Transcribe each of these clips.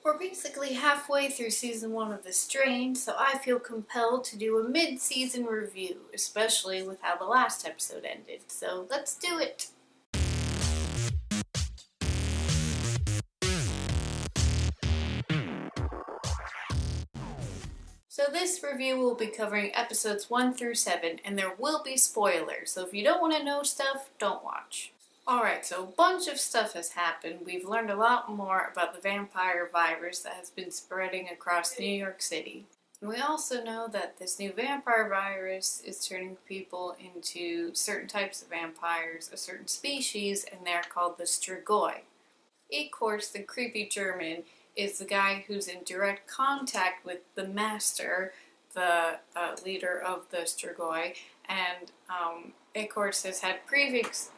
We're basically halfway through season 1 of The Strain, so I feel compelled to do a mid-season review, especially with how the last episode ended. So let's do it! So this review will be covering episodes 1 through 7, and there will be spoilers, so if you don't want to know stuff, don't watch. Alright, so a bunch of stuff has happened. We've learned a lot more about the vampire virus that has been spreading across New York City. And we also know that this new vampire virus is turning people into certain types of vampires, a certain species, and they're called the Strigoi. Of course, the creepy German is the guy who's in direct contact with the master, the leader of the Strigoi, and of course has had previous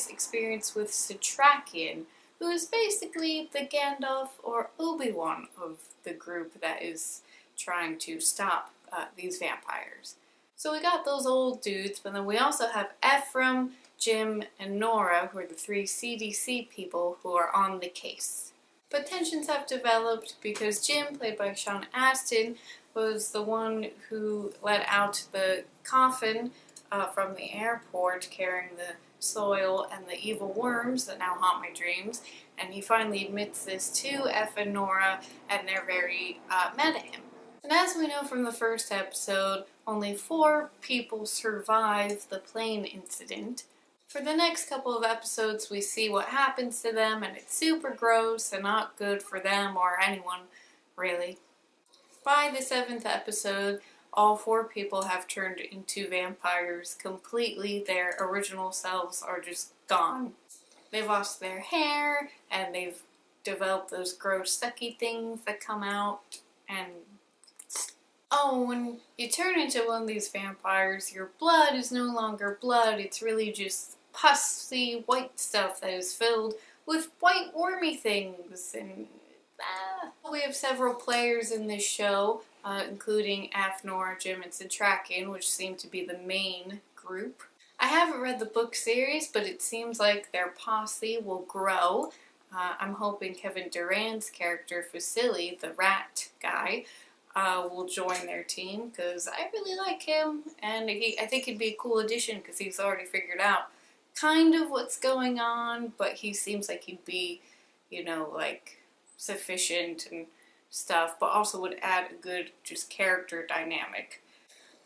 experience with Satrakian, who is basically the Gandalf or Obi-Wan of the group that is trying to stop these vampires. So we got those old dudes, but then we also have Ephraim, Jim, and Nora, who are the 3 CDC people who are on the case. But tensions have developed because Jim, played by Sean Astin, was the one who let out the coffin from the airport carrying the soil and the evil worms that now haunt my dreams. And he finally admits this to F and Nora, and they're very mad at him. And as we know from the first episode, only 4 people survive the plane incident. For the next couple of episodes, we see what happens to them, and it's super gross and not good for them or anyone, really. By the 7th episode, all 4 people have turned into vampires completely. Their original selves are just gone. They've lost their hair, and they've developed those gross sucky things that come out, and when you turn into one of these vampires, your blood is no longer blood, it's really just pussy white stuff that is filled with white wormy things. And we have several players in this show, including Af, Nora, Jim, and Satrakian, which seem to be the main group. I haven't read the book series, but it seems like their posse will grow. I'm hoping Kevin Durant's character, Hopfully, the rat guy, will join their team, because I really like him, and I think he'd be a cool addition because he's already figured out kind of what's going on, but he seems like he'd be, like, sufficient and stuff, but also would add a good just character dynamic.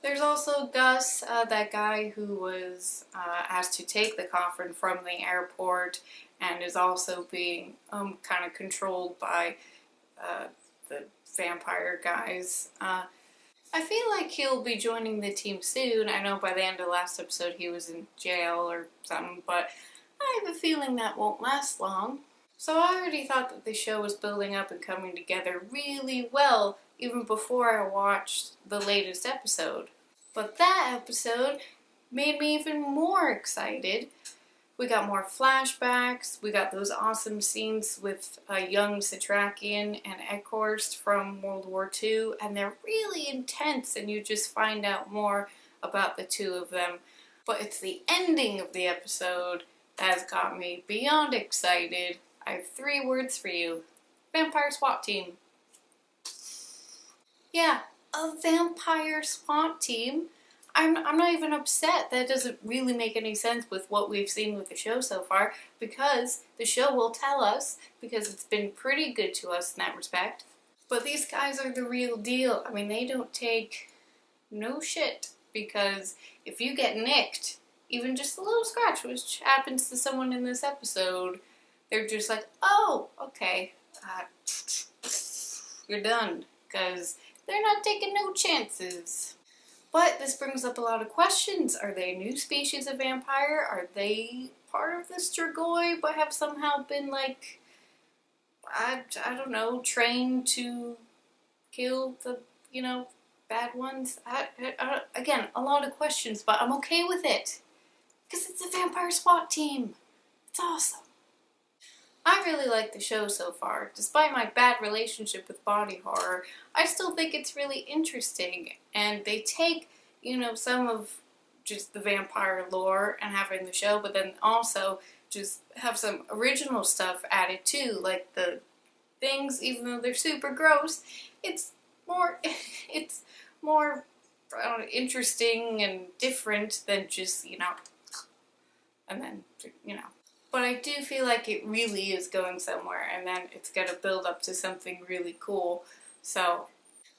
There's also Gus, that guy who was asked to take the coffin from the airport and is also being kind of controlled by the vampire guys. I feel like he'll be joining the team soon. I know by the end of last episode he was in jail or something, but I have a feeling that won't last long. So I already thought that the show was building up and coming together really well even before I watched the latest episode. But that episode made me even more excited. We got more flashbacks, we got those awesome scenes with young Satrakian and Ekhorst from World War II, and they're really intense, and you just find out more about the 2 of them. But it's the ending of the episode that has got me beyond excited. I have 3 words for you. Vampire SWAT team. Yeah, a vampire SWAT team. I'm not even upset. That doesn't really make any sense with what we've seen with the show so far, because the show will tell us, because it's been pretty good to us in that respect. But these guys are the real deal. I mean, they don't take no shit, because if you get nicked, even just a little scratch, which happens to someone in this episode, they're just like, oh, okay, you're done, because they're not taking no chances. But this brings up a lot of questions. Are they a new species of vampire? Are they part of the Strigoi, but have somehow been, like, I don't know, trained to kill the, bad ones? Again, a lot of questions, but I'm okay with it. Because it's a vampire SWAT team. It's awesome. I really like the show so far. Despite my bad relationship with body horror, I still think it's really interesting. And they take, some of just the vampire lore and have it in the show, but then also just have some original stuff added too, like the things, even though they're super gross, it's more, it's more interesting and different than just, and then, But I do feel like it really is going somewhere, and then it's going to build up to something really cool. So,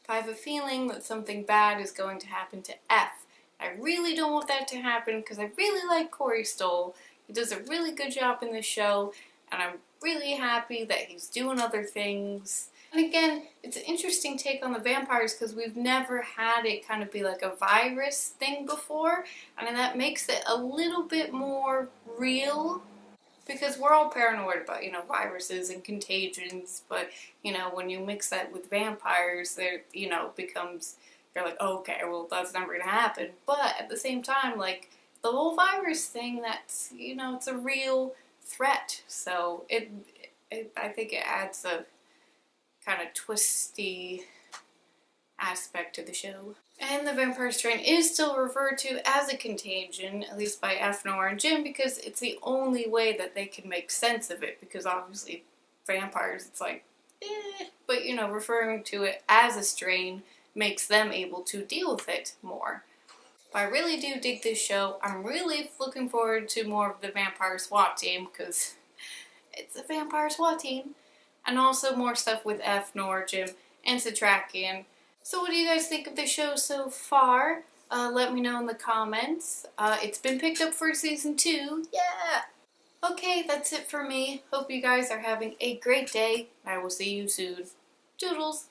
if I have a feeling that something bad is going to happen to F, I really don't want that to happen because I really like Corey Stoll. He does a really good job in the show, and I'm really happy that he's doing other things. And again, it's an interesting take on the vampires because we've never had it kind of be like a virus thing before, and that makes it a little bit more real. Because we're all paranoid about, viruses and contagions, but, when you mix that with vampires, there, becomes, you're like, oh, okay, well, that's never gonna happen. But at the same time, like, the whole virus thing, that's, it's a real threat. So I think it adds a kind of twisty aspect to the show. And the vampire strain is still referred to as a contagion, at least by Afnor and Jim, because it's the only way that they can make sense of it, because obviously vampires, it's like, But, referring to it as a strain makes them able to deal with it more. But I really do dig this show. I'm really looking forward to more of the vampire SWAT team, because it's a vampire SWAT team. And also more stuff with Afnor, Jim, and Satrakian. So what do you guys think of the show so far? Let me know in the comments. It's been picked up for season 2. Yeah! Okay, that's it for me. Hope you guys are having a great day. I will see you soon. Toodles!